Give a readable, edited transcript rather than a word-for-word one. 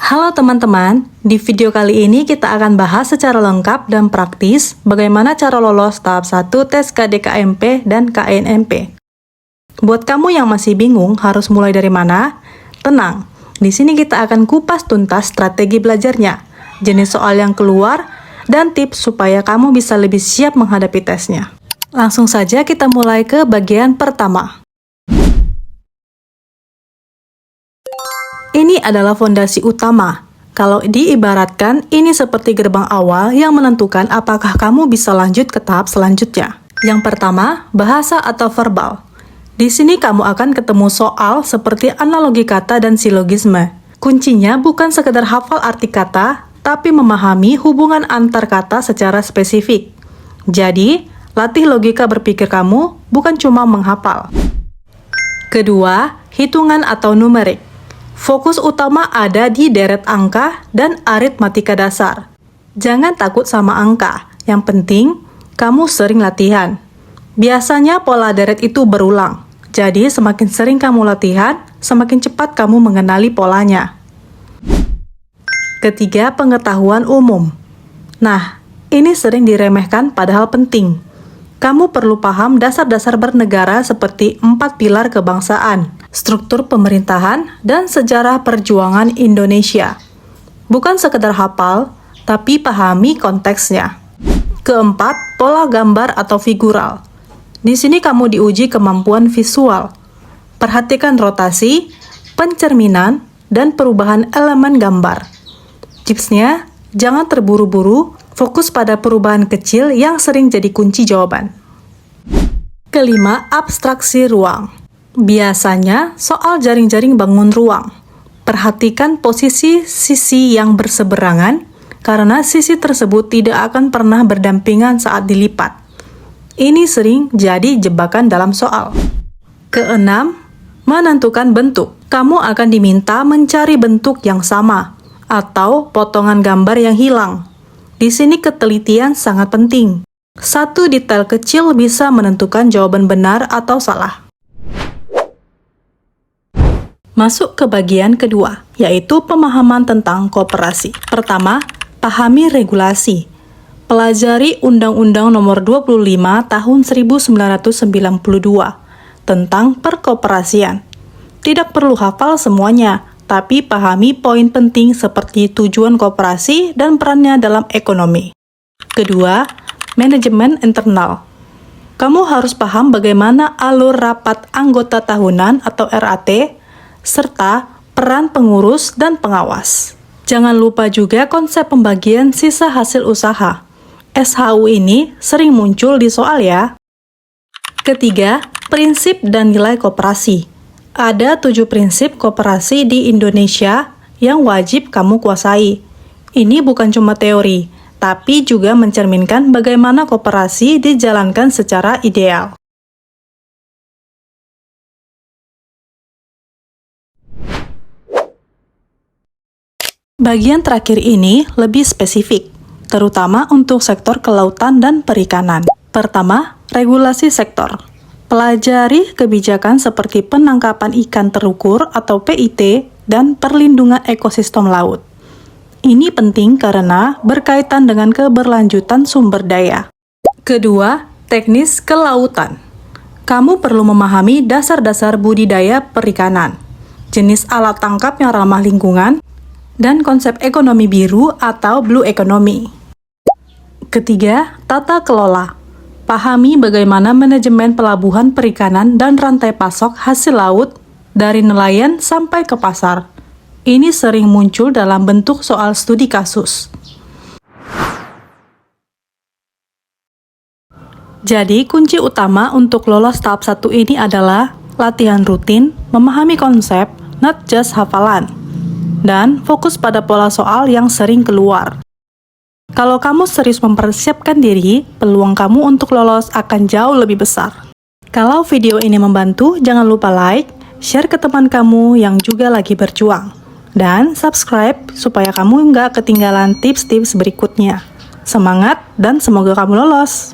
Halo teman-teman, di video kali ini kita akan bahas secara lengkap dan praktis bagaimana cara lolos tahap 1 tes KDKMP dan KNMP. Buat kamu yang masih bingung harus mulai dari mana, tenang, di sini kita akan kupas tuntas strategi belajarnya, jenis soal yang keluar, dan tips supaya kamu bisa lebih siap menghadapi tesnya. Langsung saja kita mulai ke bagian pertama. Ini adalah fondasi utama. Kalau diibaratkan, ini seperti gerbang awal yang menentukan apakah kamu bisa lanjut ke tahap selanjutnya. Yang pertama, bahasa atau verbal. Di sini kamu akan ketemu soal seperti analogi kata dan silogisme. Kuncinya bukan sekedar hafal arti kata, tapi memahami hubungan antar kata secara spesifik. Jadi, latih logika berpikir kamu, bukan cuma menghafal. Kedua, hitungan atau numerik. Fokus utama ada di deret angka dan aritmatika dasar. Jangan takut sama angka, yang penting kamu sering latihan. Biasanya pola deret itu berulang, jadi semakin sering kamu latihan, semakin cepat kamu mengenali polanya. Ketiga, pengetahuan umum. Nah, ini sering diremehkan padahal penting. Kamu perlu paham dasar-dasar bernegara seperti 4 pilar kebangsaan, struktur pemerintahan, dan sejarah perjuangan Indonesia. Bukan sekedar hafal, tapi pahami konteksnya. Keempat, pola gambar atau figural. Di sini kamu diuji kemampuan visual. Perhatikan rotasi, pencerminan, dan perubahan elemen gambar. Tipsnya, jangan terburu-buru, fokus pada perubahan kecil yang sering jadi kunci jawaban. Kelima, abstraksi ruang. Biasanya, soal jaring-jaring bangun ruang. Perhatikan posisi sisi yang berseberangan, karena sisi tersebut tidak akan pernah berdampingan saat dilipat. Ini sering jadi jebakan dalam soal. Keenam, menentukan bentuk. Kamu akan diminta mencari bentuk yang sama, atau potongan gambar yang hilang. Di sini ketelitian sangat penting. Satu detail kecil bisa menentukan jawaban benar atau salah. Masuk ke bagian kedua, yaitu pemahaman tentang koperasi. Pertama, pahami regulasi. Pelajari Undang-Undang Nomor 25 Tahun 1992 tentang perkoperasian. Tidak perlu hafal semuanya, tapi pahami poin penting seperti tujuan koperasi dan perannya dalam ekonomi. Kedua, manajemen internal. Kamu harus paham bagaimana alur rapat anggota tahunan atau RAT, serta peran pengurus dan pengawas. Jangan lupa juga konsep pembagian sisa hasil usaha. SHU ini sering muncul di soal ya. Ketiga, prinsip dan nilai koperasi. Ada 7 prinsip koperasi di Indonesia yang wajib kamu kuasai. Ini bukan cuma teori, tapi juga mencerminkan bagaimana koperasi dijalankan secara ideal. Bagian terakhir ini lebih spesifik, terutama untuk sektor kelautan dan perikanan. Pertama, regulasi sektor. Pelajari kebijakan seperti penangkapan ikan terukur atau PIT dan perlindungan ekosistem laut. Ini penting karena berkaitan dengan keberlanjutan sumber daya. Kedua, teknis kelautan. Kamu perlu memahami dasar-dasar budidaya perikanan, jenis alat tangkap yang ramah lingkungan, dan konsep ekonomi biru atau blue economy. Ketiga, tata kelola. Pahami bagaimana manajemen pelabuhan perikanan dan rantai pasok hasil laut dari nelayan sampai ke pasar. Ini sering muncul dalam bentuk soal studi kasus. Jadi, kunci utama untuk lolos tahap 1 ini adalah latihan rutin, memahami konsep, not just hafalan, dan fokus pada pola soal yang sering keluar. Kalau kamu serius mempersiapkan diri, peluang kamu untuk lolos akan jauh lebih besar. Kalau video ini membantu, jangan lupa like, share ke teman kamu yang juga lagi berjuang, dan subscribe supaya kamu nggak ketinggalan tips-tips berikutnya. Semangat dan semoga kamu lolos!